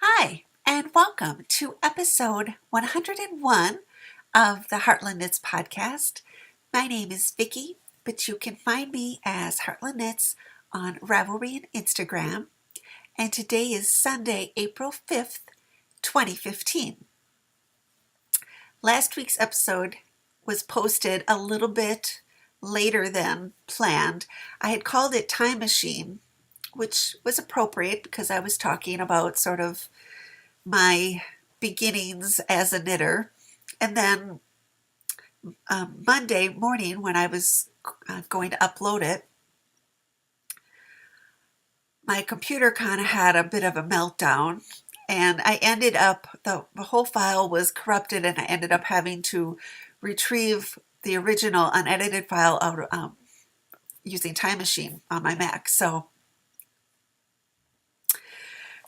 Hi, and welcome to episode 101 of the Heartland Knits podcast. My name is Vicki, but you can find me as Heartland Knits on Ravelry and Instagram. And today is Sunday, April 5th, 2015. Last week's episode was posted a little bit later than planned. I had called it Time Machine, which was appropriate because I was talking about sort of my beginnings as a knitter. And then Monday morning, when I was going to upload it, my computer kind of had a bit of a meltdown. And I ended up, the whole file was corrupted, and I ended up having to retrieve the original unedited file out using Time Machine on my Mac. So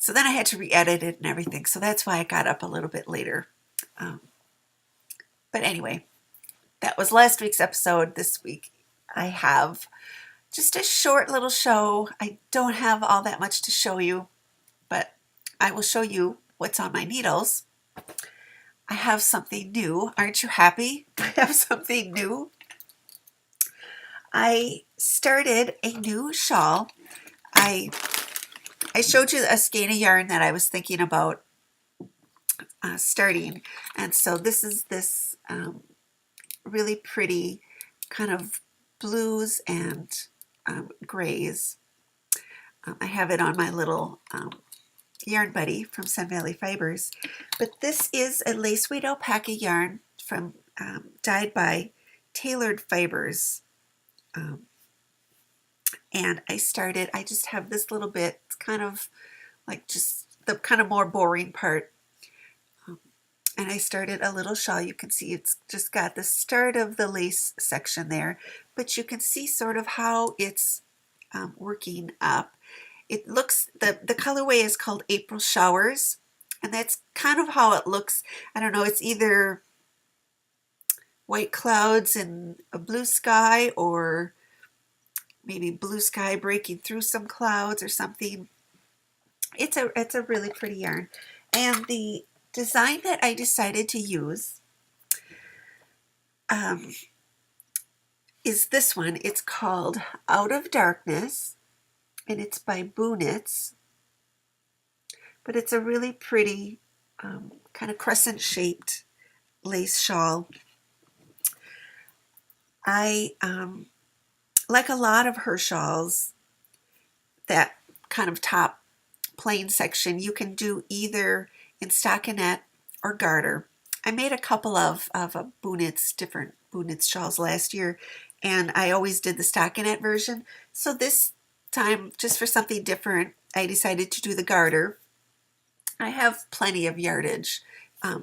then I had to re-edit it and everything. So that's why I got up a little bit later. But anyway, that was last week's episode. This week I have just a short little show. I don't have all that much to show you, but I will show you what's on my needles. I have something new. Aren't you happy? I have something new. I started a new shawl. I showed you a skein of yarn that I was thinking about starting, and so this is this really pretty kind of blues and grays. I have it on my little yarn buddy from Sun Valley Fibers, but this is a lace weight alpaca yarn from dyed by Tailored Fibers. And I just have this little bit. It's kind of like just the kind of more boring part. And I started a little shawl. You can see it's just got the start of the lace section there, but you can see sort of how it's working up. It looks, the colorway is called April Showers, and that's kind of how it looks. I don't know, it's either white clouds and a blue sky, or maybe blue sky breaking through some clouds or something. It's a really pretty yarn. And the design that I decided to use is this one. It's called Out of Darkness, and it's by Boo Knits. But it's a really pretty kind of crescent shaped lace shawl. I like a lot of her shawls, that kind of top plain section, you can do either in stockinette or garter. I made a couple of different Boo Knits shawls last year, and I always did the stockinette version. So this time, just for something different, I decided to do the garter. I have plenty of yardage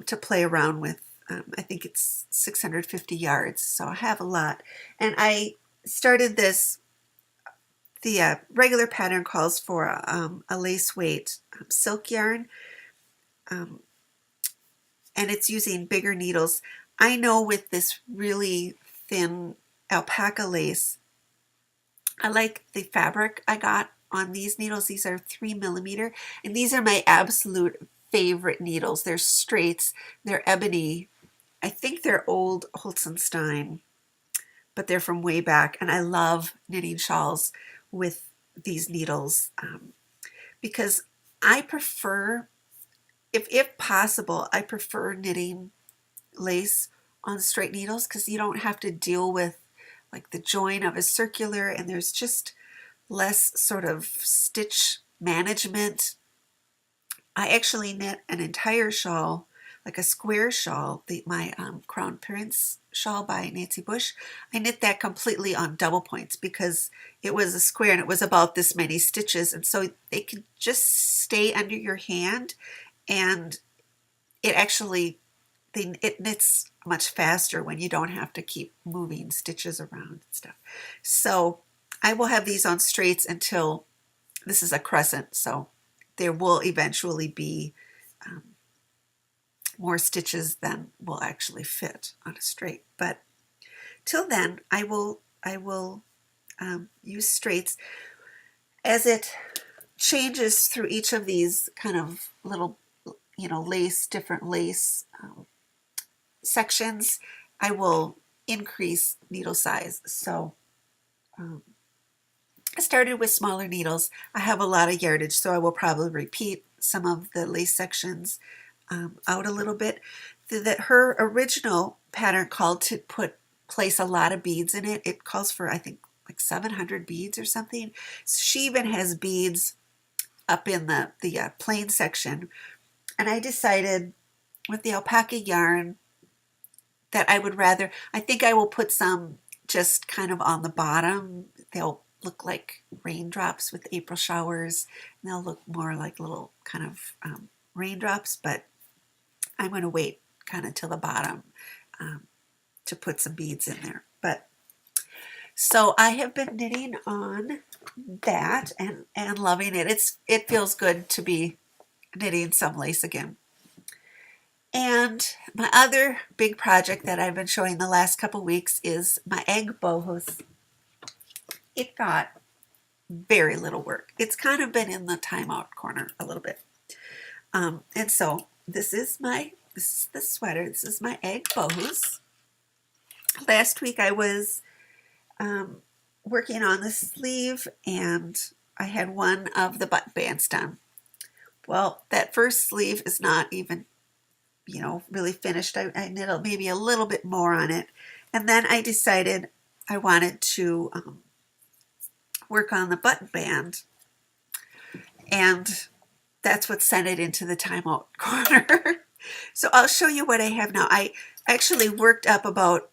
to play around with. I think it's 650 yards, so I have a lot. And I started this, the regular pattern calls for a lace weight silk yarn, and it's using bigger needles. I know with this really thin alpaca lace, I like the fabric I got on these needles. These are 3mm, and these are my absolute favorite needles. They're straights, they're ebony. I think they're old Holzenstein, but they're from way back, and I love knitting shawls with these needles because I prefer, if possible, I prefer knitting lace on straight needles because you don't have to deal with like the join of a circular, and there's just less sort of stitch management. I actually knit an entire shawl, like a square shawl, my Crown Prince shawl by Nancy Bush. I knit that completely on double points because it was a square and it was about this many stitches, and so they can just stay under your hand, and it actually, it knits much faster when you don't have to keep moving stitches around and stuff. So I will have these on straights until, this is a crescent, so there will eventually be more stitches than will actually fit on a straight. But till then, I will use straights. As it changes through each of these kind of little, different lace sections, I will increase needle size. So um, I started with smaller needles. I have a lot of yardage, so I will probably repeat some of the lace sections out a little bit. That her original pattern called to place a lot of beads in it. It calls for, I think, like 700 beads or something. So she even has beads up in the plain section. And I decided with the alpaca yarn that I think I will put some just kind of on the bottom. They'll look like raindrops with April showers, and they'll look more like little kind of raindrops, but I'm going to wait kind of till the bottom to put some beads in there. But so I have been knitting on that and loving it. It feels good to be knitting some lace again. And my other big project that I've been showing the last couple weeks is my egg bohos. It got very little work. It's kind of been in the timeout corner a little bit. And so this is the sweater. This is my egg bohos. Last week I was working on the sleeve, and I had one of the button bands done. Well, that first sleeve is not even, really finished. I knit maybe a little bit more on it. And then I decided I wanted to work on the button band. And that's what sent it into the timeout corner. So I'll show you what I have now. I actually worked up about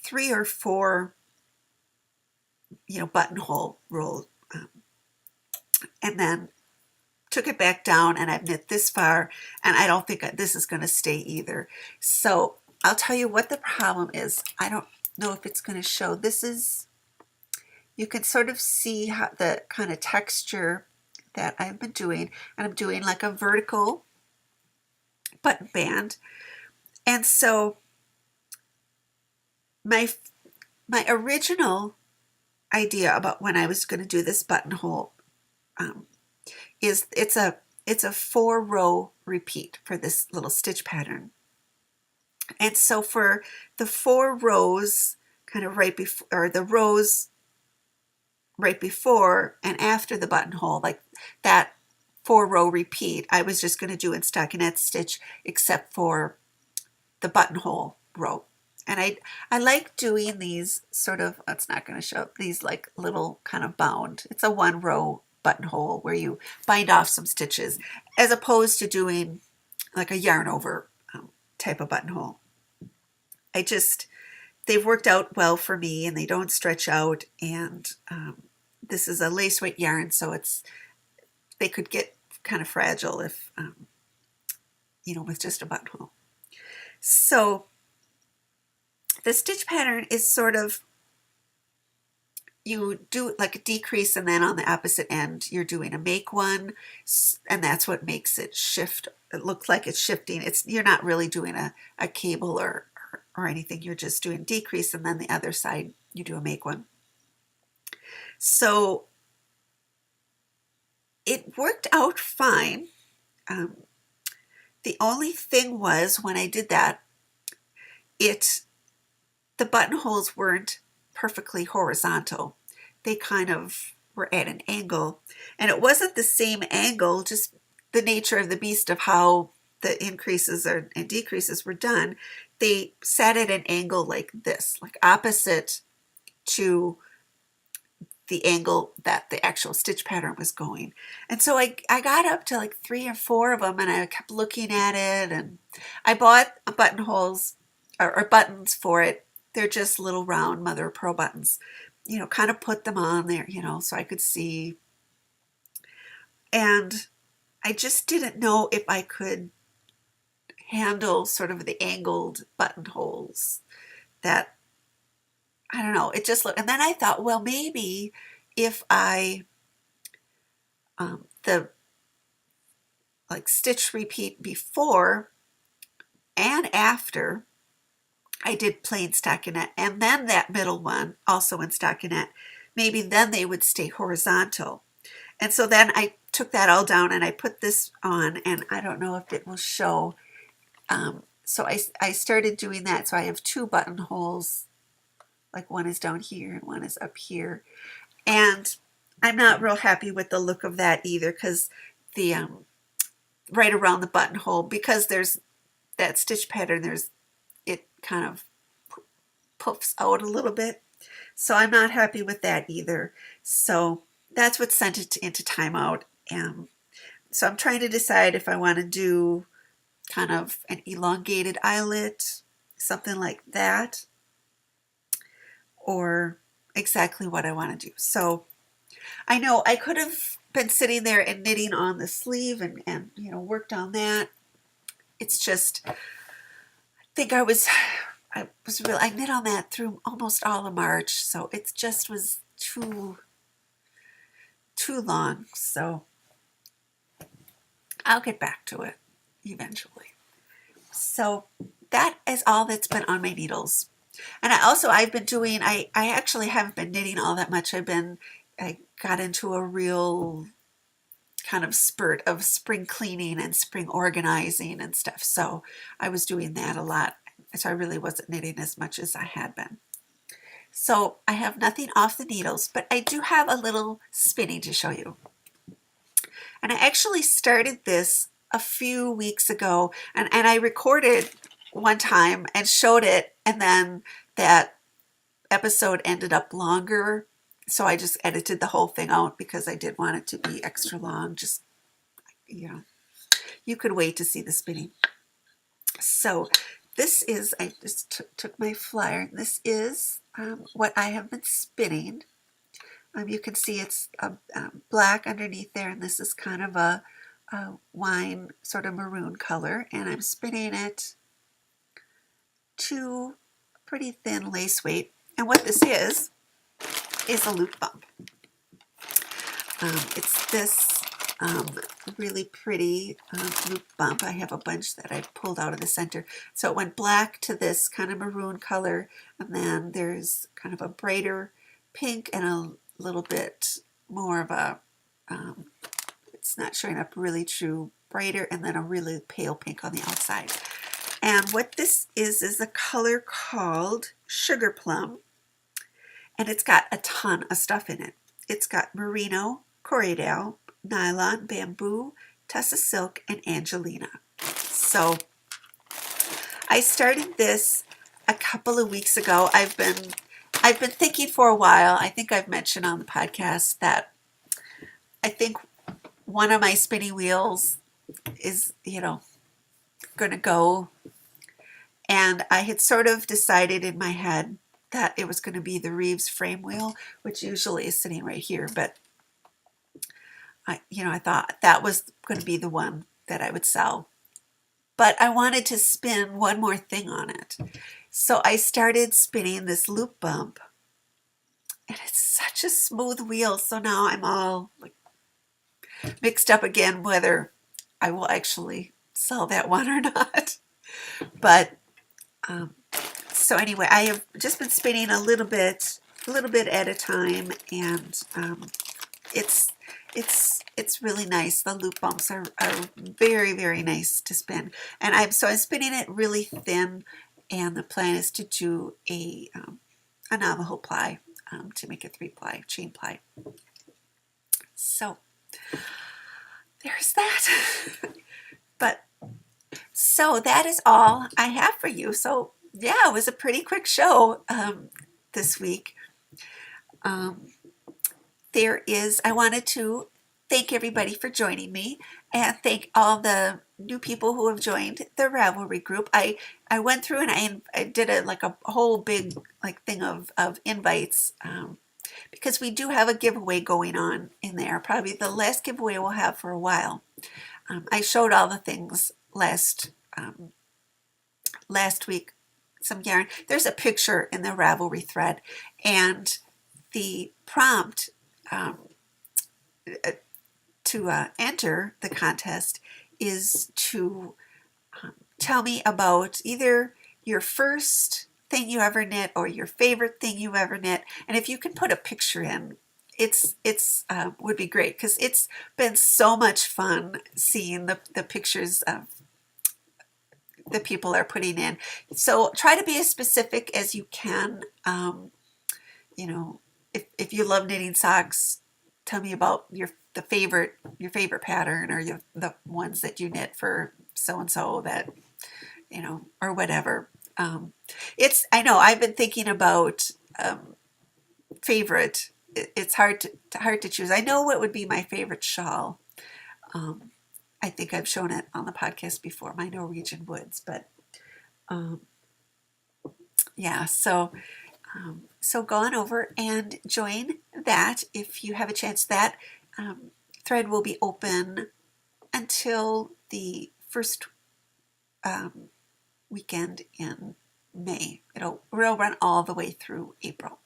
3 or 4, buttonhole roll, and then took it back down, and I've knit this far, and I don't think this is going to stay either. So I'll tell you what the problem is. I don't know if it's going to show. You can sort of see how the kind of texture that I've been doing, and I'm doing like a vertical button band. And so my original idea about when I was going to do this buttonhole is it's a 4-row repeat for this little stitch pattern. And so for the 4 rows kind of right before, or the rows right before and after the buttonhole, like that 4-row repeat, I was just going to do in stockinette stitch except for the buttonhole row. And I like doing these sort of, it's not going to show, these like little kind of bound. It's a 1-row buttonhole where you bind off some stitches, as opposed to doing like a yarn over type of buttonhole. They've worked out well for me, and they don't stretch out, and this is a lace weight yarn, so they could get kind of fragile if with just a buttonhole. So the stitch pattern is sort of, you do like a decrease, and then on the opposite end you're doing a make one, and that's what makes it shift. It looks like it's shifting. You're not really doing a cable or anything. You're just doing decrease, and then the other side you do a make one. So it worked out fine. The only thing was, when I did that, the buttonholes weren't perfectly horizontal. They kind of were at an angle, and it wasn't the same angle, just the nature of the beast of how the increases and decreases were done. They sat at an angle like this, like opposite to the angle that the actual stitch pattern was going. And so I got up to like 3 or 4 of them, and I kept looking at it, and I bought buttonholes or buttons for it. They're just little round mother of pearl buttons, kind of put them on there, so I could see. And I just didn't know if I could handle sort of the angled buttonholes. That, I don't know, it just looked, and then I thought, well, maybe if I, the like stitch repeat before and after I did plain stockinette, and then that middle one also in stockinette, maybe then they would stay horizontal. And so then I took that all down and I put this on, and I don't know if it will show. So I started doing that. So I have two buttonholes, like one is down here and one is up here. And I'm not real happy with the look of that either, because the right around the buttonhole, because there's that stitch pattern, it kind of puffs out a little bit. So I'm not happy with that either. So that's what sent it into timeout. So I'm trying to decide if I want to do kind of an elongated eyelet, something like that, or exactly what I want to do. So I know I could have been sitting there and knitting on the sleeve and worked on that. It's just, I think I knit on that through almost all of March, so it just was too long. So I'll get back to it eventually. So that is all that's been on my needles. And I've been doing, I actually haven't been knitting all that much. I got into a real kind of spurt of spring cleaning and spring organizing and stuff. So I was doing that a lot. So I really wasn't knitting as much as I had been. So I have nothing off the needles, but I do have a little spinning to show you. And I actually started this a few weeks ago, and I recorded one time and showed it, and then that episode ended up longer, so I just edited the whole thing out because I did want it to be extra long. Just, you could wait to see the spinning. So this is, I just took my flyer, and this is what I have been spinning. You can see it's black underneath there, and this is kind of a wine sort of maroon color, and I'm spinning it to pretty thin lace weight. And what this is a loop bump. It's this really pretty loop bump. I have a bunch that I pulled out of the center. So it went black to this kind of maroon color, and then there's kind of a brighter pink and a little bit more of a, it's not showing up really true brighter, and then a really pale pink on the outside. And what this is a color called Sugar Plum, and it's got a ton of stuff in it. It's got merino, corriedale, nylon, bamboo, tussa silk, and angelina. So I started this a couple of weeks ago. I've been thinking for a while. I think I've mentioned on the podcast that I think one of my spinning wheels is, going to go. And I had sort of decided in my head that it was going to be the Reeves frame wheel, which usually is sitting right here. But I thought that was going to be the one that I would sell. But I wanted to spin one more thing on it. So I started spinning this loop bump. And it's such a smooth wheel. So now I'm all mixed up again whether I will actually sell that one or not. But so anyway, I have just been spinning a little bit at a time, and it's really nice. The loop bumps are very, very nice to spin, and I'm spinning it really thin, and the plan is to do a Navajo ply to make a 3-ply chain ply. So there's that. But so that is all I have for you. So yeah, it was a pretty quick show this week. I wanted to thank everybody for joining me, and thank all the new people who have joined the Ravelry group. I went through and I did a whole big thing of invites, because we do have a giveaway going on in there. Probably the last giveaway we'll have for a while. I showed all the things last week. Some yarn. There's a picture in the Ravelry thread, and the prompt to enter the contest is to tell me about either your first thing you ever knit or your favorite thing you ever knit. And if you can put a picture in, it's would be great because it's been so much fun seeing the pictures the people are putting in. So try to be as specific as you can. You know, if you love knitting socks, tell me about your favorite pattern, or the ones that you knit for so and so, that or whatever. It's I know I've been thinking about favorite. It's hard to choose. I know what would be my favorite shawl. Um, I think I've shown it on the podcast before, my Norwegian woods, but um, yeah, so go on over and join that if you have a chance. That thread will be open until the first weekend in May. It'll run all the way through April.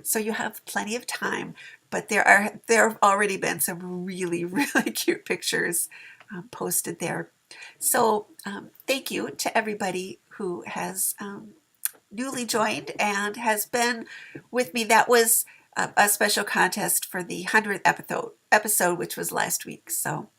So you have plenty of time, but there have already been some really, really cute pictures posted there. So thank you to everybody who has newly joined and has been with me. That was a special contest for the 100th episode, which was last week. So,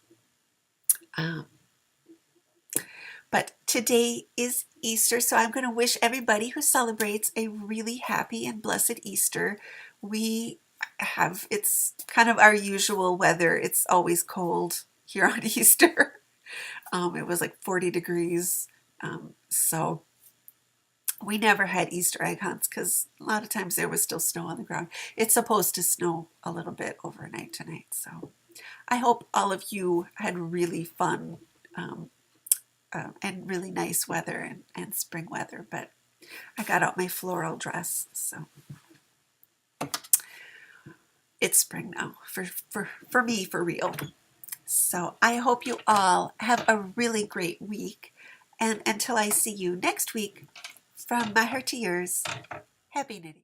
but today is Easter, so I'm going to wish everybody who celebrates a really happy and blessed Easter. It's kind of our usual weather. It's always cold here on Easter. It was like 40 degrees. So we never had Easter egg hunts because a lot of times there was still snow on the ground. It's supposed to snow a little bit overnight tonight. So I hope all of you had really fun and really nice weather and spring weather. But I got out my floral dress, so it's spring now for me, for real. So I hope you all have a really great week. And until I see you next week, from my heart to yours, happy knitting.